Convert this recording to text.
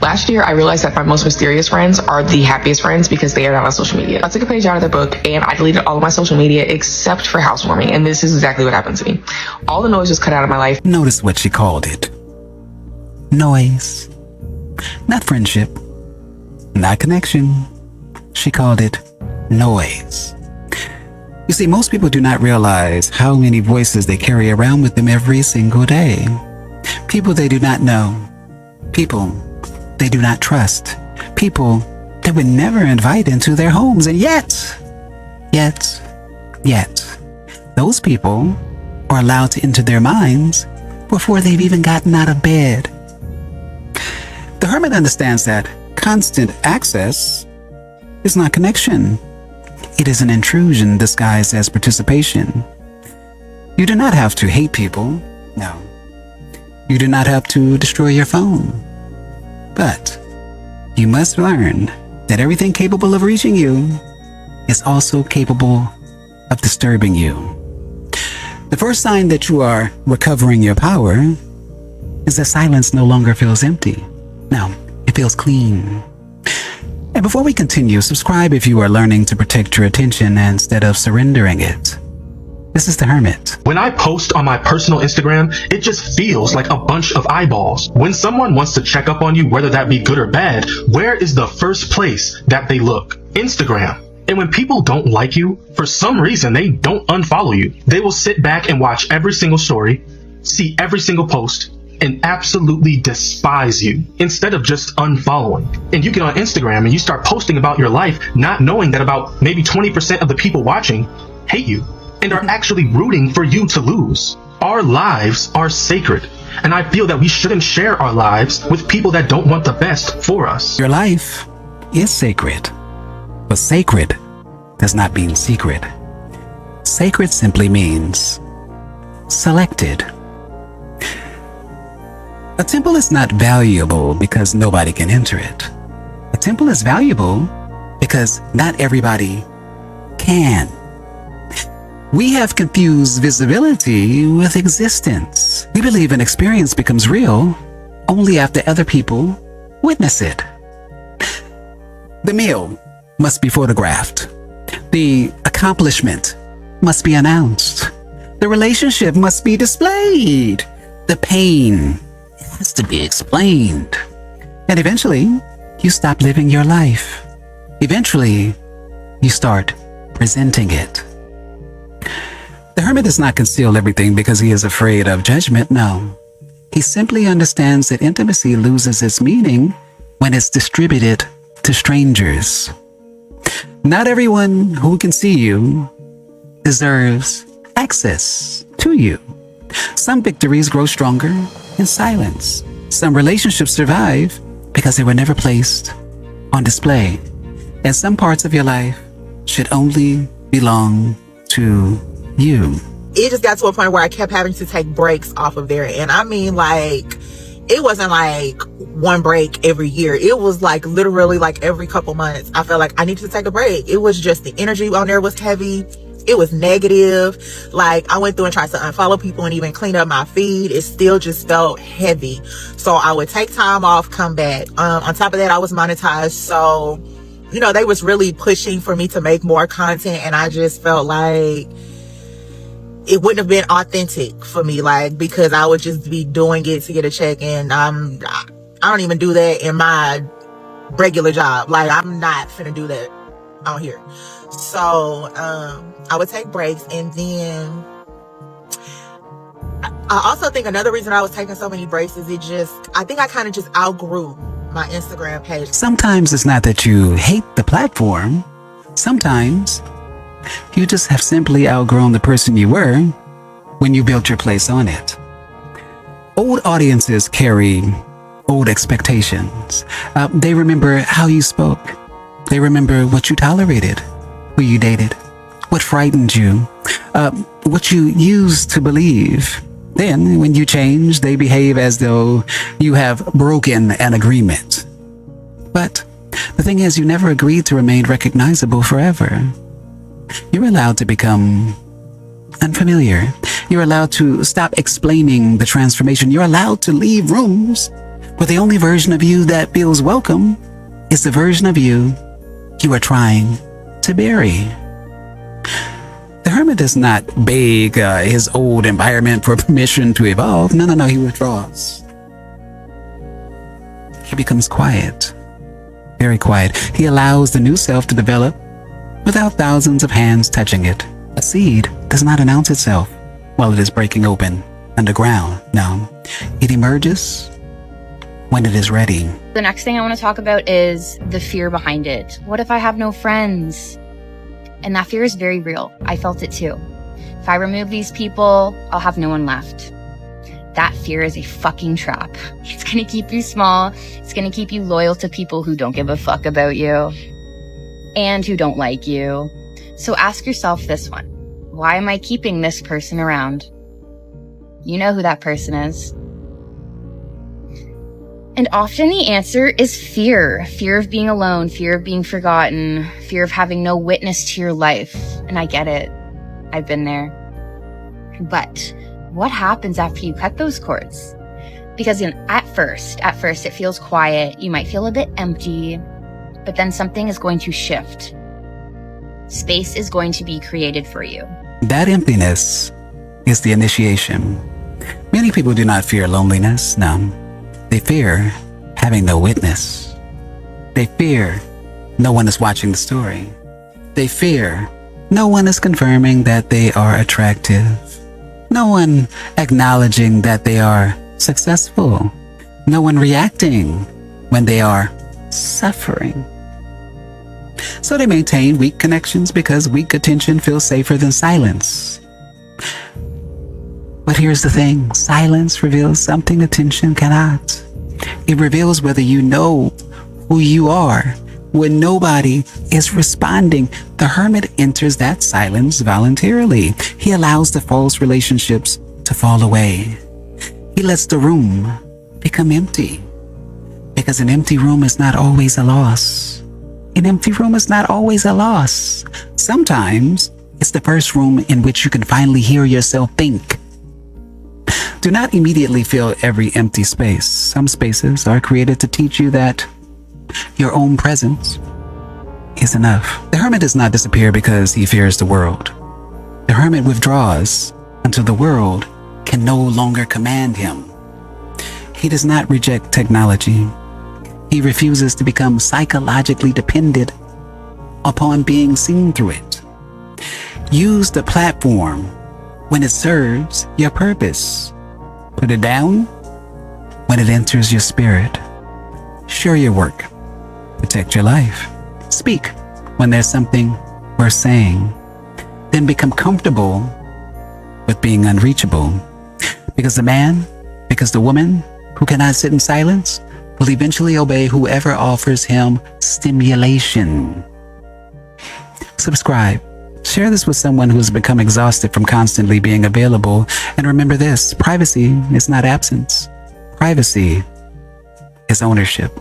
Last year, I realized that my most mysterious friends are the happiest friends because they are not on social media. I took a page out of their book and I deleted all of my social media except for housewarming, and this is exactly what happened to me. All the noise was cut out of my life. Notice what she called it. Noise. Not friendship. Not connection. She called it noise. You see, most people do not realize how many voices they carry around with them every single day. People they do not know. People they do not trust. People they would never invite into their homes. And yet, those people are allowed to enter their minds before they've even gotten out of bed. The hermit understands that constant access is not connection. It is an intrusion disguised as participation. You do not have to hate people. No. You do not have to destroy your phone. But you must learn that everything capable of reaching you is also capable of disturbing you. The first sign that you are recovering your power is that silence no longer feels empty. No, it feels clean. And before we continue, subscribe if you are learning to protect your attention instead of surrendering it. This is the Hermit. When I post on my personal Instagram, it just feels like a bunch of eyeballs. When someone wants to check up on you, whether that be good or bad, where is the first place that they look? Instagram. And when people don't like you, for some reason, they don't unfollow you. They will sit back and watch every single story, see every single post, and absolutely despise you instead of just unfollowing. And you get on Instagram and you start posting about your life, not knowing that about maybe 20% of the people watching hate you and are actually rooting for you to lose. Our lives are sacred, and I feel that we shouldn't share our lives with people that don't want the best for us. Your life is sacred, but sacred does not mean secret. Sacred simply means selected. A temple is not valuable because nobody can enter it. A temple is valuable because not everybody can. We have confused visibility with existence. We believe an experience becomes real only after other people witness it. The meal must be photographed. The accomplishment must be announced. The relationship must be displayed. The pain has to be explained. And eventually, you stop living your life. Eventually, you start presenting it. The hermit does not conceal everything because he is afraid of judgment. No. He simply understands that intimacy loses its meaning when it's distributed to strangers. Not everyone who can see you deserves access to you. Some victories grow stronger in silence. Some relationships survive because they were never placed on display. And some parts of your life should only belong to you. It just got to a point where I kept having to take breaks off of there. And I mean, like, it wasn't like one break every year. It was like literally like every couple months. I felt like I needed to take a break. It was just the energy on there was heavy. It was negative. Like, I went through and tried to unfollow people and even clean up my feed. It still just felt heavy. So I would take time off, come back. On top of that, I was monetized. So, you know, they was really pushing for me to make more content. And I just felt like it wouldn't have been authentic for me, like, because I would just be doing it to get a check. And I don't even do that in my regular job. Like, I'm not finna do that out here. So I would take breaks. And then I also think another reason I was taking so many breaks is I think I kind of just outgrew my Instagram page. Sometimes it's not that you hate the platform. Sometimes you just have simply outgrown the person you were when you built your place on it. Old audiences carry old expectations. They remember how you spoke. They remember what you tolerated, who you dated, what frightened you, what you used to believe. Then, when you change, they behave as though you have broken an agreement. But the thing is, you never agreed to remain recognizable forever. You're allowed to become unfamiliar. You're allowed to stop explaining the transformation. You're allowed to leave rooms But the only version of you that feels welcome is the version of you you are trying to bury. The hermit does not beg his old environment for permission to evolve. No, he withdraws. He becomes quiet, very quiet. He allows the new self to develop without thousands of hands touching it. A seed does not announce itself while it is breaking open underground. No, it emerges when it is ready. The next thing I want to talk about is the fear behind it. What if I have no friends? And that fear is very real. I felt it too. If I remove these people, I'll have no one left. That fear is a fucking trap. It's going to keep you small. It's going to keep you loyal to people who don't give a fuck about you and who don't like you. So ask yourself this one. Why am I keeping this person around? You know who that person is. And often the answer is fear. Fear of being alone, fear of being forgotten, fear of having no witness to your life. And I get it. I've been there. But what happens after you cut those cords? Because at first it feels quiet. You might feel a bit empty, but then something is going to shift. Space is going to be created for you. That emptiness is the initiation. Many people do not fear loneliness. No. They fear having no witness. They fear no one is watching the story. They fear no one is confirming that they are attractive. No one acknowledging that they are successful. No one reacting when they are suffering. So they maintain weak connections because weak attention feels safer than silence. But here's the thing, silence reveals something attention cannot. It reveals whether you know who you are when nobody is responding. The hermit enters that silence voluntarily. He allows the false relationships to fall away. He lets the room become empty. Because an empty room is not always a loss. An empty room is not always a loss. Sometimes it's the first room in which you can finally hear yourself think. Do not immediately fill every empty space. Some spaces are created to teach you that your own presence is enough. The hermit does not disappear because he fears the world. The hermit withdraws until the world can no longer command him. He does not reject technology. He refuses to become psychologically dependent upon being seen through it. Use the platform when it serves your purpose. Put it down when it enters your spirit. Share your work. Protect your life. Speak when there's something worth saying. Then become comfortable with being unreachable. Because the woman who cannot sit in silence will eventually obey whoever offers him stimulation. Subscribe. Share this with someone who has become exhausted from constantly being available. And remember this, privacy is not absence. Privacy is ownership.